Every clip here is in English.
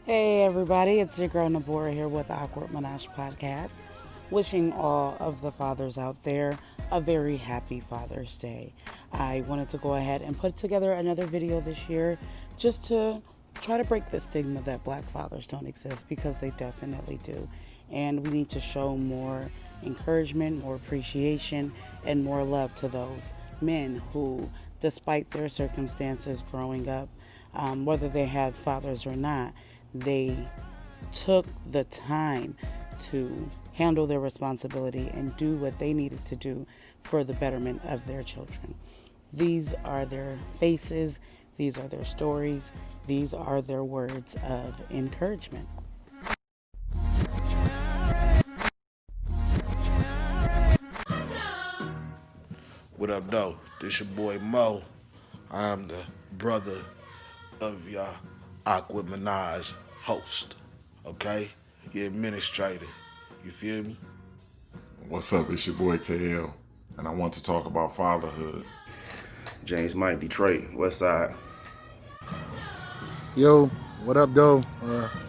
Hey everybody, it's your girl Nabora here with Awkward Ménage podcast. Wishing all of the fathers out there a very happy Father's Day. I wanted to go ahead and put together another video this year just to try to break the stigma that black fathers don't exist, because they definitely do. And we need to show more encouragement, more appreciation, and more love to those men who, despite their circumstances growing up, whether they had fathers or not, they took the time to handle their responsibility and do what they needed to do for the betterment of their children. These are their faces, these are their stories, these are their words of encouragement. What up, though? This your boy Mo. I am the brother of your Awkward Ménage host. Okay? Your administrator. You feel me? What's up? It's your boy KL, and I want to talk about fatherhood. James Mike, Detroit, West Side. Yo, what up, though?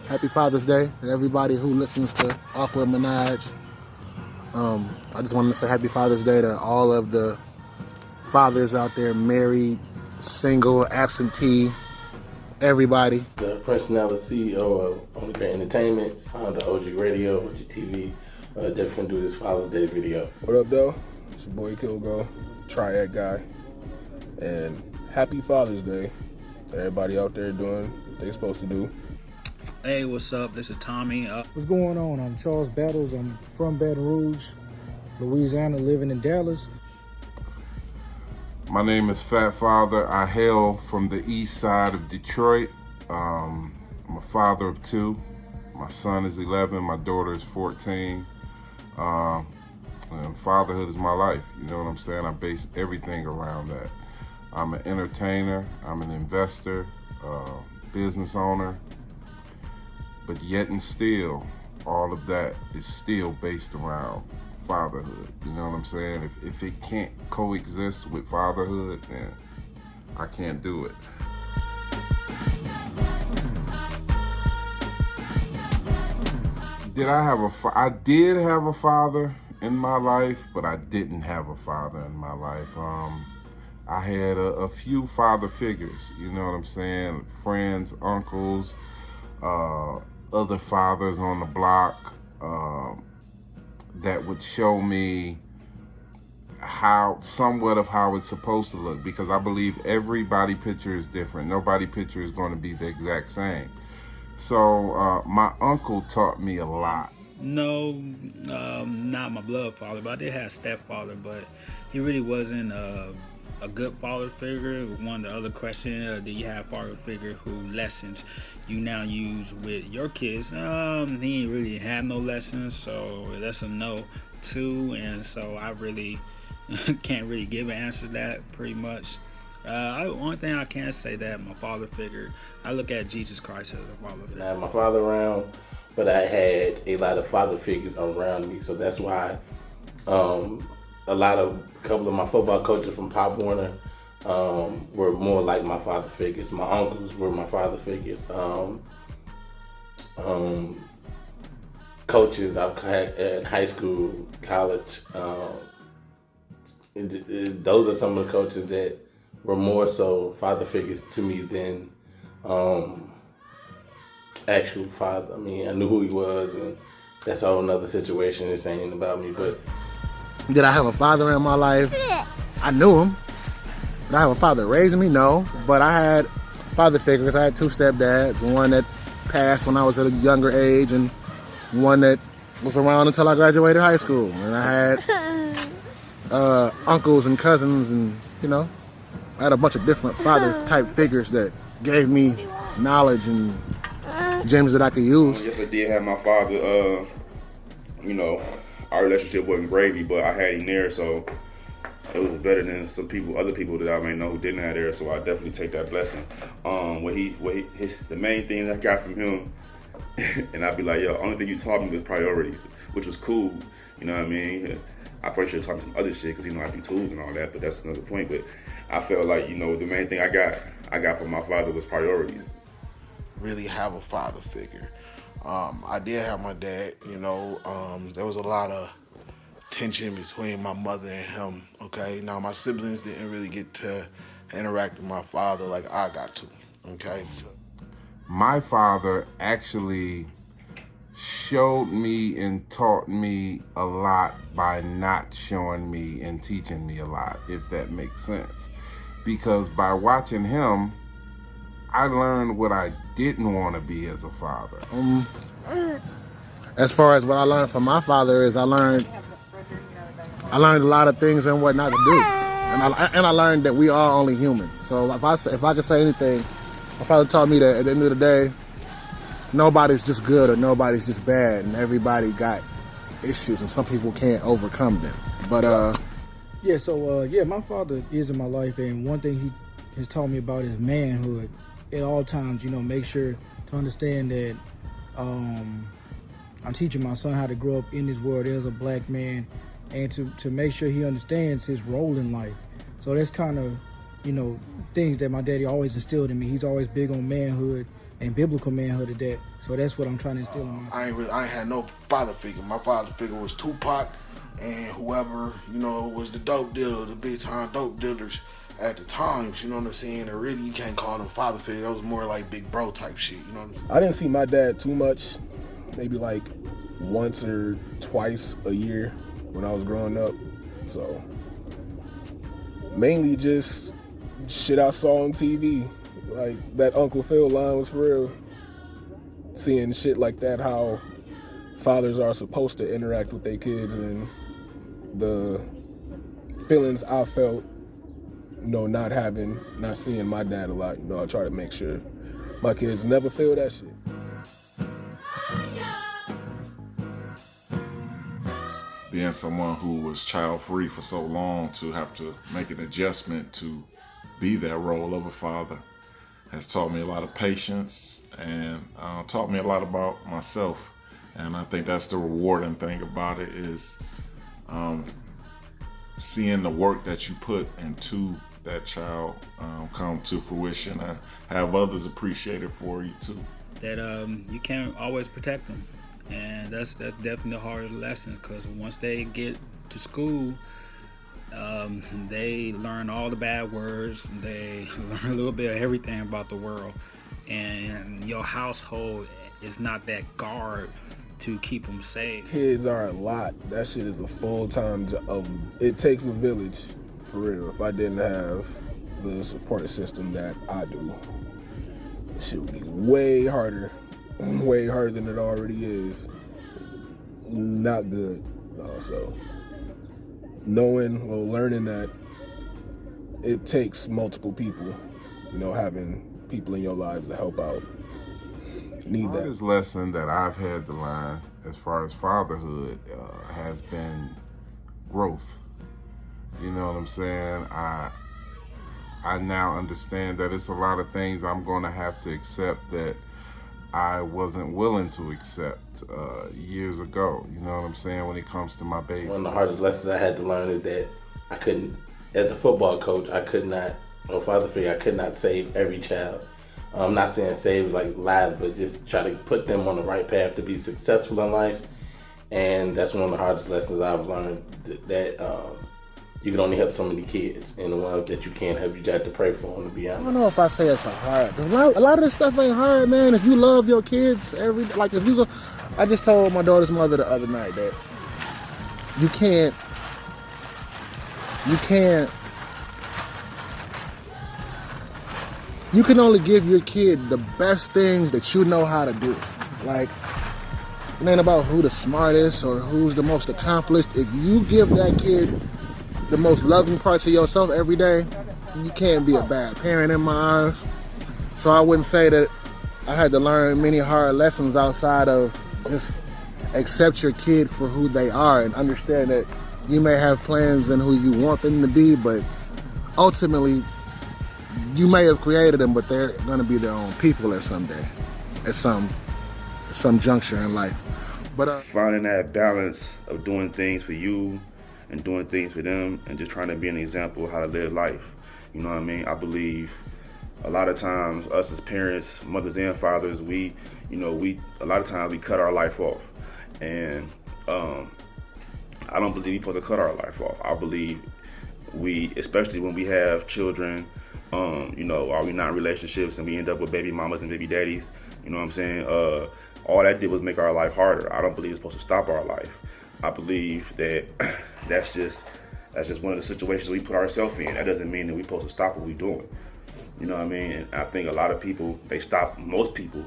Happy Father's Day to everybody who listens to Awkward Ménage. I just wanted to say Happy Father's Day to all of the fathers out there, married, single, absentee, everybody. The personnel and CEO of Only Great Entertainment, founder of OG Radio, OG TV. Definitely do this Father's Day video. What up, though? It's your boy Kilgo, Triad guy. And happy Father's Day to everybody out there doing what they're supposed to do. Hey, what's up? This is Tommy. What's going on? I'm Charles Battles. I'm from Baton Rouge, Louisiana, living in Dallas. My name is Fat Father. I hail from the east side of Detroit. I'm a father of two. My son is 11, my daughter is 14. And fatherhood is my life, you know what I'm saying? I base everything around that. I'm an entertainer, I'm an investor, business owner, but yet and still, all of that is still based around fatherhood. You know what I'm saying? If it can't coexist with fatherhood, then I can't do it. I did have a father in my life, but I didn't have a father in my life. I had a few father figures, you know what I'm saying? Friends, uncles, other fathers on the block, that would show me somewhat of how it's supposed to look, because I believe every body picture is different. No body picture is going to be the exact same. So my uncle taught me a lot. No, not my blood father, but I did have a stepfather, but he really wasn't a good father figure. One of the other questions, do you have a father figure who lessons you now use with your kids? He ain't really had no lessons, so that's a no too. And so I really can't really give an answer to that pretty much. One thing I can say that my father figure, I look at Jesus Christ as a father figure. I had my father around, but I had a lot of father figures around me, so that's why a couple of my football coaches from Pop Warner were more like my father figures. My uncles were my father figures. Coaches I've had at high school, college, those are some of the coaches that were more so father figures to me than actual father. I mean, I knew who he was, and that's a whole nother situation. It's ain't about me, but. Did I have a father in my life? I knew him. Did I have a father raising me? No. But I had father figures. I had two stepdads, one that passed when I was at a younger age, and one that was around until I graduated high school. And I had uncles and cousins, and, you know, I had a bunch of different father-type figures that gave me knowledge and gems that I could use. Yes, I did have my father. You know, our relationship wasn't gravy, but I had him there, so it was better than other people that I may know who didn't have there. So I definitely take that blessing. The main thing I got from him, and I'd be like, yo, only thing you taught me was priorities, which was cool. You know what I mean? I probably should have taught me some other shit, because I do tools and all that, but that's another point. But I felt like, the main thing I got from my father was priorities. really have a father figure. I did have my dad, there was a lot of tension between my mother and him, okay? Now, my siblings didn't really get to interact with my father like I got to, okay? My father actually showed me and taught me a lot by not showing me and teaching me a lot, if that makes sense. Because by watching him, I learned what I didn't want to be as a father. As far as what I learned from my father is I learned a lot of things and what not to do. And I learned that we are only human. So if I could say anything, my father taught me that at the end of the day, nobody's just good or nobody's just bad, and everybody got issues, and some people can't overcome them. But my father is in my life, and one thing he has taught me about is manhood. At all times, make sure to understand that I'm teaching my son how to grow up in this world as a black man, and to make sure he understands his role in life. So that's kind of, things that my daddy always instilled in me. He's always big on manhood and biblical manhood at that. So that's what I'm trying to instill in myself. I ain't had no father figure. My father figure was Tupac and whoever, was the dope dealer, the big time dope dealers at the times, you know what I'm saying? And really, you can't call them father figure. That was more like big bro type shit, you know what I'm saying? I didn't see my dad too much, maybe like once or twice a year when I was growing up. So mainly just shit I saw on TV. Like that Uncle Phil line was for real. Seeing shit like that, how fathers are supposed to interact with their kids, and the feelings I felt, not seeing my dad a lot. I try to make sure my kids never feel that shit. Being someone who was child-free for so long, to have to make an adjustment to be that role of a father has taught me a lot of patience and taught me a lot about myself. And I think that's the rewarding thing about it is seeing the work that you put into that child come to fruition and have others appreciate it for you too. That you can't always protect them. And that's definitely the hardest lesson, because once they get to school, they learn all the bad words. They learn a little bit of everything about the world. And your household is not that guard to keep them safe. Kids are a lot. That shit is a full-time job. It takes a village, for real. If I didn't have the support system that I do, shit would be way harder than it already is. Not good. So learning that it takes multiple people, having people in your lives to help out. Need that. The hardest lesson that I've had to learn as far as fatherhood has been growth. You know what I'm saying? I now understand that it's a lot of things I'm going to have to accept that I wasn't willing to accept years ago. You know what I'm saying? When it comes to my baby. One of the hardest lessons I had to learn is that I couldn't, as a football coach, I could not save every child. I'm not saying save like lives, but just try to put them on the right path to be successful in life. And that's one of the hardest lessons I've learned, that you can only help so many kids, and the ones that you can't help, you just have to pray for them, to be honest. I don't know if I say it's hard. A lot of this stuff ain't hard, man. If you love your kids, if you go, I just told my daughter's mother the other night that you can only give your kid the best things that you know how to do. Like, it ain't about who the smartest or who's the most accomplished. If you give that kid the most loving parts of yourself every day, you can't be a bad parent in my eyes. So I wouldn't say that I had to learn many hard lessons outside of just accept your kid for who they are and understand that you may have plans and who you want them to be, but ultimately you may have created them, but they're going to be their own people at some juncture in life. But finding that balance of doing things for you and doing things for them, and just trying to be an example of how to live life. You know what I mean? I believe a lot of times us as parents, mothers and fathers, we a lot of times we cut our life off. And I don't believe we're supposed to cut our life off. I believe we, especially when we have children, are we not in relationships and we end up with baby mamas and baby daddies, you know what I'm saying? All that did was make our life harder. I don't believe it's supposed to stop our life. I believe that that's just one of the situations we put ourselves in. That doesn't mean that we're supposed to stop what we're doing. You know what I mean? And I think a lot of people, most people,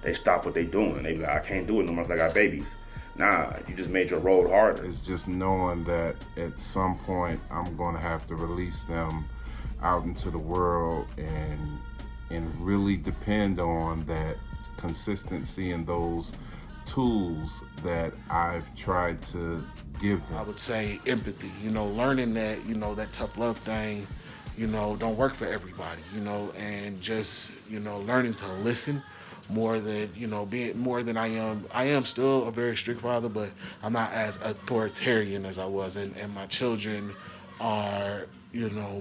they stop what they're doing. They be like, I can't do it no more, I got babies. Nah, you just made your road harder. It's just knowing that at some point I'm going to have to release them out into the world and really depend on that consistency and those tools that I've tried to give them. I would say empathy, learning that, that tough love thing, don't work for everybody, and just, learning to listen more than, being more than I am. I am still a very strict father, but I'm not as authoritarian as I was. And my children are,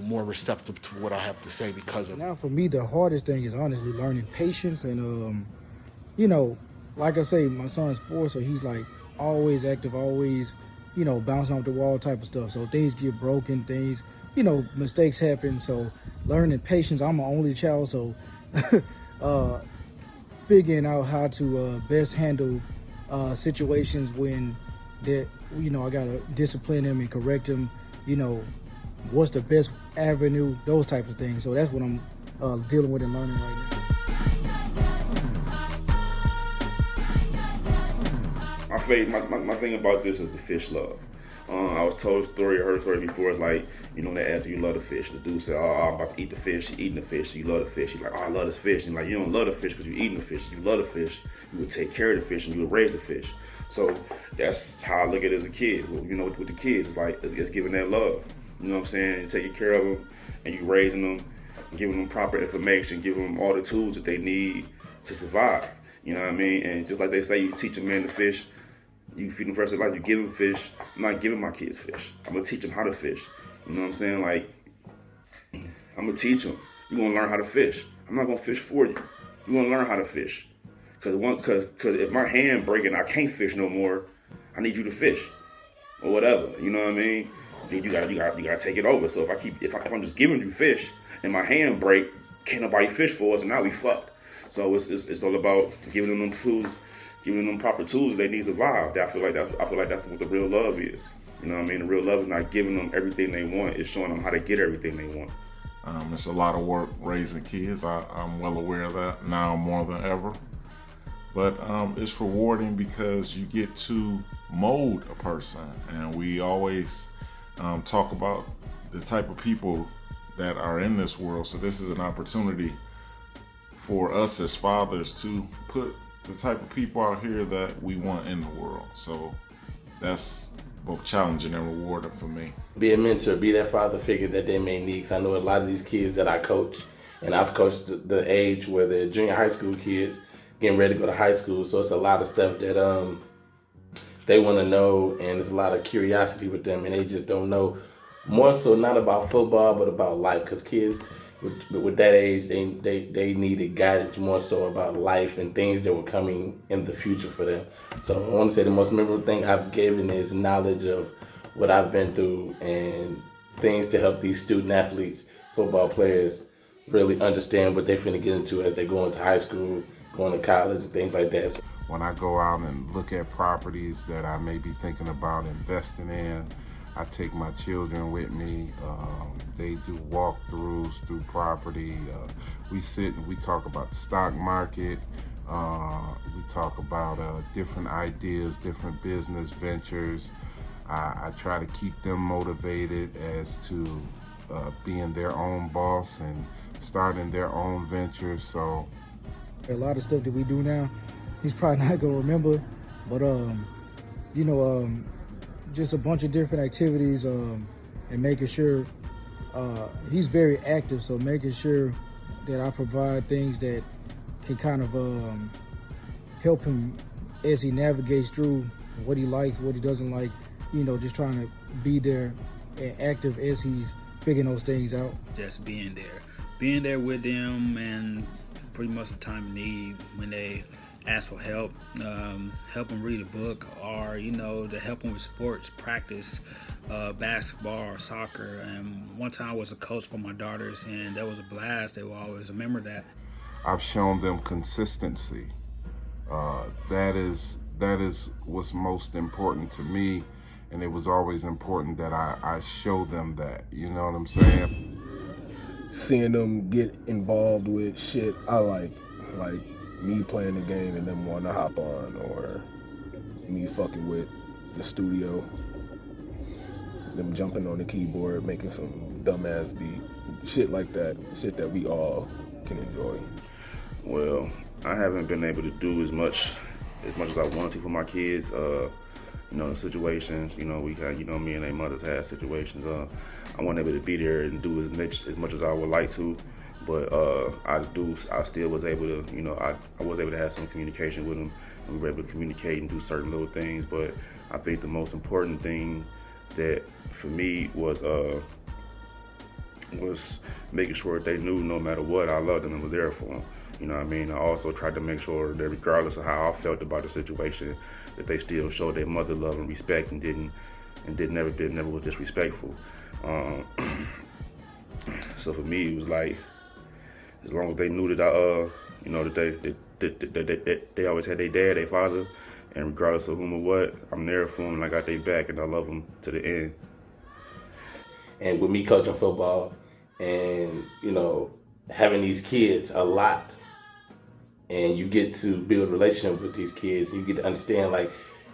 more receptive to what I have to say because of it. Now for me, the hardest thing is honestly learning patience and, like I say, my son's 4, so he's like always active, always, bouncing off the wall type of stuff. So things get broken, things, mistakes happen. So learning patience, I'm an only child, so figuring out how to best handle situations when that, I gotta discipline him and correct him, what's the best avenue, those types of things. So that's what I'm dealing with and learning right now. My thing about this is the fish love. I was told a story, I heard a story before. It's like, they asked, do you love the fish? The dude said, I'm about to eat the fish. She's eating the fish. So you love the fish. You're like, I love this fish. And like, you don't love the fish because you're eating the fish. You love the fish. You would take care of the fish and you would raise the fish. So that's how I look at it as a kid. Well, with the kids, it's like, it's giving that love. You know what I'm saying? You're taking care of them and you raising them, giving them proper information, giving them all the tools that they need to survive. You know what I mean? And just like they say, you teach a man to fish, you feed them first in life, you give them fish. I'm not giving my kids fish. I'm going to teach them how to fish. You know what I'm saying? Like, I'm going to teach them. You're going to learn how to fish. I'm not going to fish for you. You're going to learn how to fish. Because if my hand breaking, I can't fish no more, I need you to fish. Or whatever. You know what I mean? You gotta take it over. So if I'm just giving you fish and my hand break, can't nobody fish for us, and now we fucked. So it's all about giving them tools, giving them proper tools they need to survive. I feel like that's what the real love is. You know what I mean? The real love is not giving them everything they want. It's showing them how to get everything they want. It's a lot of work raising kids. I'm well aware of that now more than ever. But it's rewarding because you get to mold a person, and we always talk about the type of people that are in this world. So this is an opportunity for us as fathers to put the type of people out here that we want in the world. So that's both challenging and rewarding for me. Be a mentor, be that father figure that they may need. Because I know a lot of these kids that I coach, and I've coached the age where they're junior high school kids getting ready to go to high school. So it's a lot of stuff that they want to know, and there's a lot of curiosity with them, and they just don't know. More so not about football, but about life. Because kids with that age, they needed guidance more so about life and things that were coming in the future for them. So I want to say the most memorable thing I've given is knowledge of what I've been through and things to help these student athletes, football players, really understand what they're finna get into as they go into high school, going to college, things like that. So when I go out and look at properties that I may be thinking about investing in, I take my children with me. They do walkthroughs through property. We sit and we talk about the stock market. We talk about different ideas, different business ventures. I try to keep them motivated as to being their own boss and starting their own ventures. So a lot of stuff that we do now, he's probably not gonna remember, but just a bunch of different activities, and making sure he's very active. So making sure that I provide things that can kind of help him as he navigates through what he likes, what he doesn't like. Just trying to be there and active as he's figuring those things out. Just being there. being there with them and pretty much the time of need when they ask for help, help them read a book, or to help them with sports practice, basketball or soccer. And one time I was a coach for my daughters, and that was a blast. They will always remember that. I've shown them consistency. That is what's most important to me, and it was always important that I show them that. You know what I'm saying? Seeing them get involved with shit I like me playing the game and them wanting to hop on, or me fucking with the studio, them jumping on the keyboard, making some dumbass beat, shit like that, shit that we all can enjoy. Well, I haven't been able to do as much as I wanted to for my kids. The situations, we had, me and their mothers had situations. I wasn't able to be there and do as much as I would like to, but I still was able to, I was able to have some communication with them, and we were able to communicate and do certain little things. But I think the most important thing that for me was making sure that they knew no matter what, I loved them and was there for them. You know what I mean? I also tried to make sure that regardless of how I felt about the situation, that they still showed their mother love and respect and never was disrespectful. So for me, it was like, as long as they knew that that they always had their dad, their father, and regardless of whom or what, I'm there for them and I got their back and I love them to the end. And with me coaching football and, having these kids a lot, and you get to build a relationship with these kids, and you get to understand,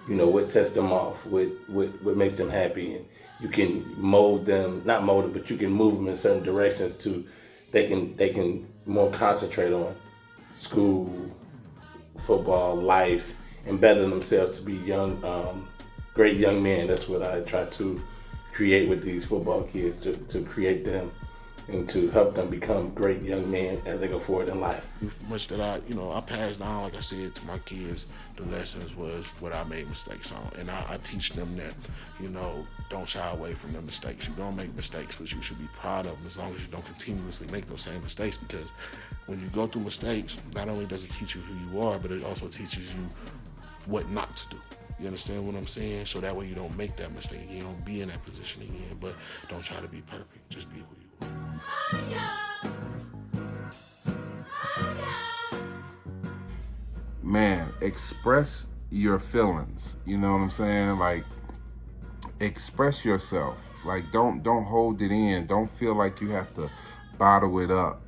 what sets them off, what makes them happy, and you can not mold them, but you can move them in certain directions to they can more concentrate on school, football, life, and better themselves to be great young men. That's what I try to create with these football kids, to create them and to help them become great young men as they go forward in life. Much that I passed down, like I said, to my kids, the lessons was what I made mistakes on. And I teach them that, don't shy away from the mistakes. You're gonna make mistakes, but you should be proud of them as long as you don't continuously make those same mistakes, because when you go through mistakes, not only does it teach you who you are, but it also teaches you what not to do. You understand what I'm saying? So that way you don't make that mistake. You don't be in that position again, but don't try to be perfect. Just be who you are. Man, express your feelings. You know what I'm saying? Express yourself. Don't hold it in. Don't feel like you have to bottle it up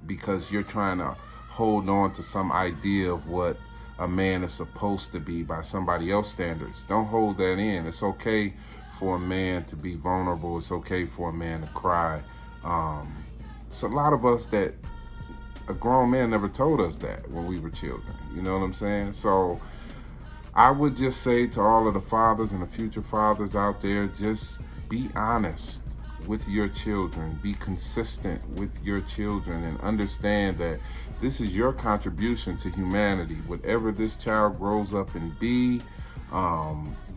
because you're trying to hold on to some idea of what a man is supposed to be by somebody else's standards. Don't hold that in. It's okay for a man to be vulnerable. It's okay for a man to cry. It's a lot of us that a grown man never told us that when we were children. You know what I'm saying? So I would just say to all of the fathers and the future fathers out there, just be honest with your children. Be consistent with your children and understand that this is your contribution to humanity. Whatever this child grows up and be,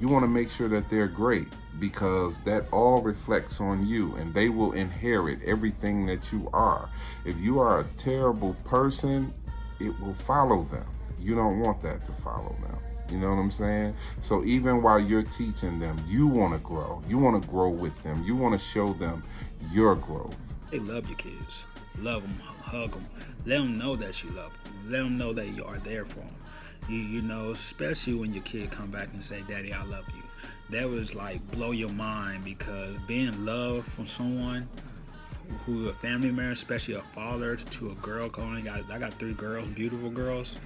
you want to make sure that they're great, because that all reflects on you and they will inherit everything that you are. If you are a terrible person, it will follow them. You don't want that to follow them. You know what I'm saying? So even while you're teaching them, you want to grow. You want to grow with them. You want to show them your growth. Hey, love your kids. Love them, hug them. Let them know that you love them. Let them know that you are there for them. You know, especially when your kid come back and say, "Daddy, I love you." That was blow your mind, because being loved from someone who a family member, especially a father to a girl. I got 3 girls, beautiful girls,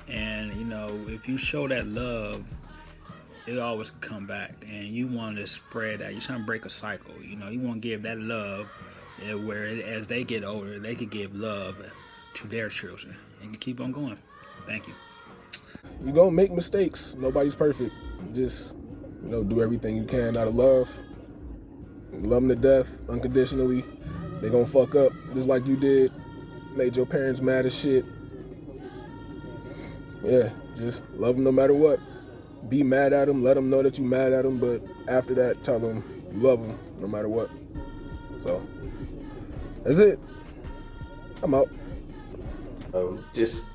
and if you show that love, it always come back, and you want to spread that. You're trying to break a cycle. You want to give that love, where as they get older, they could give love to their children and keep on going. Thank you. You're gonna make mistakes. Nobody's perfect. Just, do everything you can out of love. Love them to death, unconditionally. They gonna fuck up, just like you did. Made your parents mad as shit. Yeah, just love them no matter what. Be mad at them, let them know that you mad at them, but after that, tell them you love them no matter what. So, that's it. I'm out. Just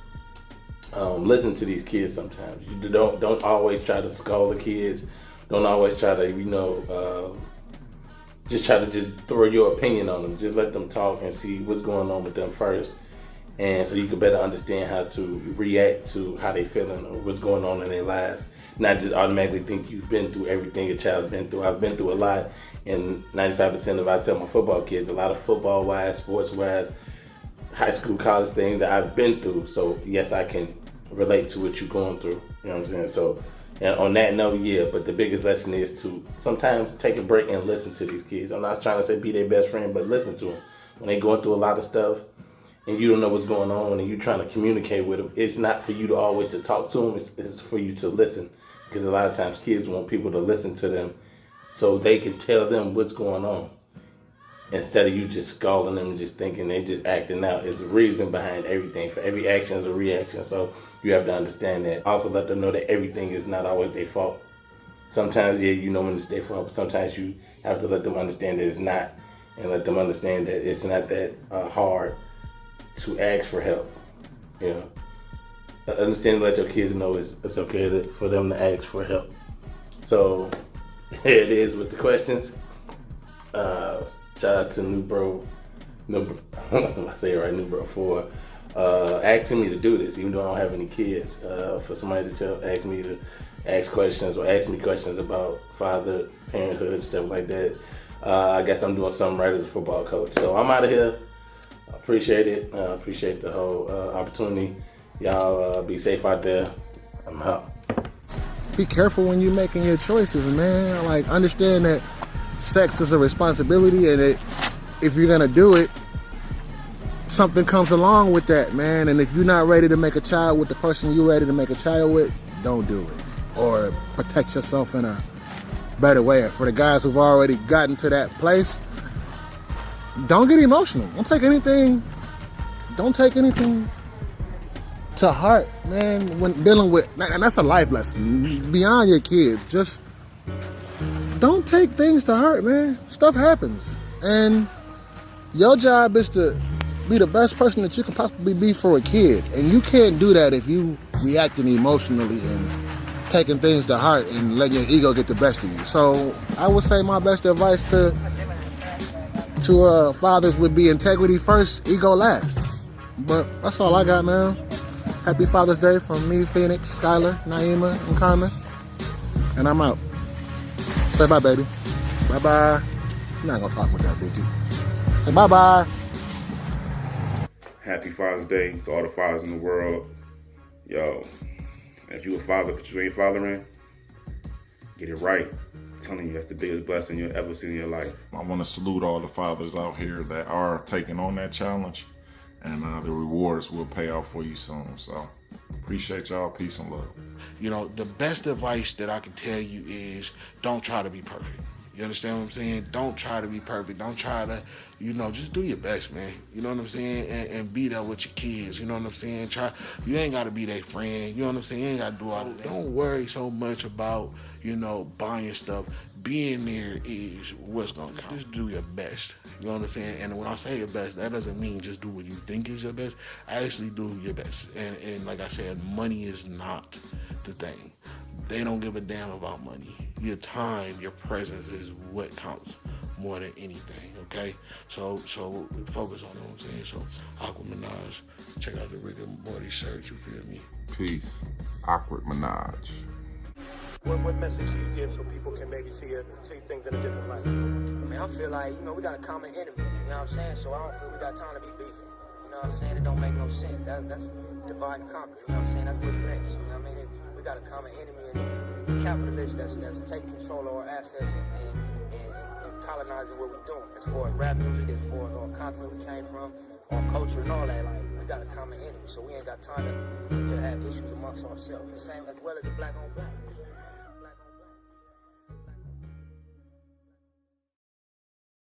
listen to these kids sometimes. You don't always try to scold the kids. Don't always try to, just try to just throw your opinion on them. Just let them talk and see what's going on with them first. And so you can better understand how to react to how they feeling or what's going on in their lives. Not just automatically think you've been through everything a child's been through. I've been through a lot, and 95% of I tell my football kids, a lot of football-wise, sports-wise, high school, college things that I've been through. So yes, I can relate to what you're going through. You know what I'm saying? So, and on that note, yeah, but the biggest lesson is to sometimes take a break and listen to these kids. I'm not trying to say be their best friend, but listen to them. When they're going through a lot of stuff, and you don't know what's going on, and you're trying to communicate with them, it's not for you to always to talk to them, it's for you to listen. Because a lot of times kids want people to listen to them so they can tell them what's going on. Instead of you just scalding them and just thinking they're just acting out. There's a reason behind everything. For every action is a reaction. So you have to understand that. Also let them know that everything is not always their fault. Sometimes, yeah, you know when it's their fault, but sometimes you have to let them understand that it's not. And let them understand that it's not that hard to ask for help. You know, understand, let your kids know it's okay for them to ask for help. So here it is with the questions. Shout out to New Bro I say it right, New Bro, for asking me to do this, even though I don't have any kids. For somebody to ask me to ask questions or ask me questions about father, parenthood, stuff like that. I guess I'm doing something right as a football coach. So I'm out of here. I appreciate it. I appreciate the whole opportunity. Y'all be safe out there. I'm out. Be careful when you're making your choices, man. Like, understand that sex is a responsibility, and that if you're gonna do it, something comes along with that, man. And if you're not ready to make a child with the person you're ready to make a child with, don't do it. Or protect yourself in a better way. And for the guys who've already gotten to that place, don't get emotional. Don't take anything to heart, man, when dealing with, and that's a life lesson, beyond your kids. Just don't take things to heart, man. Stuff happens. And your job is to be the best person that you can possibly be for a kid. And you can't do that if you reacting emotionally and taking things to heart and letting your ego get the best of you. So I would say my best advice to fathers would be integrity first, ego last. But that's all I got, man. Happy Father's Day from me, Phoenix, Skylar, Naima, and Carmen. And I'm out. Say bye, baby. Bye-bye. I'm not gonna talk with that, Vicky. Say bye-bye. Happy Father's Day to all the fathers in the world. Yo, if you a father but you ain't fathering, get it right. I'm telling you, that's the biggest blessing you'll ever see in your life. I want to salute all the fathers out here that are taking on that challenge, and the rewards will pay off for you soon. So appreciate y'all. Peace and love. You know, the best advice that I can tell you is don't try to be perfect. You understand what I'm saying? Don't try to be perfect. Don't try to, just do your best, man. You know what I'm saying? And be there with your kids. You know what I'm saying? You ain't got to be their friend. You know what I'm saying? You ain't got to do all that. Don't worry so much about, buying stuff. Being there is what's going to count. Just do your best. You know what I'm saying? And when I say your best, that doesn't mean just do what you think is your best. Actually do your best. And like I said, money is not the thing. They don't give a damn about money. Your time, your presence is what counts more than anything, okay? So focus on it, what I'm saying? So, Awkward Ménage, check out the Rick and Morty shirt, you feel me? Peace. Awkward Ménage. What message do you give so people can maybe see things in a different light? I mean, I feel like, we got a common enemy, you know what I'm saying? So I don't feel we got time to be beefing. You know what I'm saying? It don't make no sense. That's divide and conquer, you know what I'm saying? That's what it is, you know what I mean? We got a common enemy in these capitalists that's taking control of our assets and colonizing what we're doing. As far as rap music, as far as our continent we came from, our culture and all that, like, we got a common enemy, so we ain't got time to have issues amongst ourselves. The same as well as a black on black.